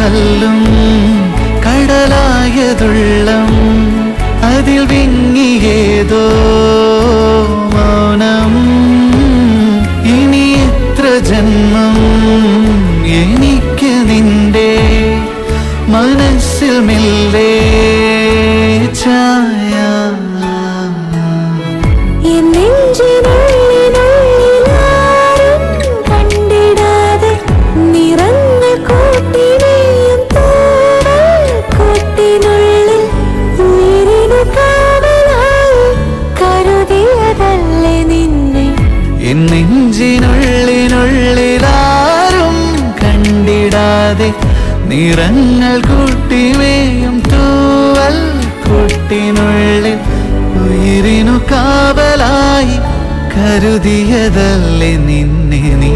തല്ലും കടലായതുള്ളം അതിൽ വിങ്ങിയേതോ മൗനം. ഇനി എത്ര ജന്മം എനിക്ക് നിന്റെ മനസ്സിൽ മെല്ലെ ചായ. നെഞ്ചിനുള്ളിനുള്ളിലാരും കണ്ടിടാതെ നിറങ്ങൾ കൂട്ടിമേയും തൂവൽ കൂട്ടിനുള്ളിൽ ഉയിരിനു കാവലായി കരുതിയതല്ലേ നിന്നെ നീ.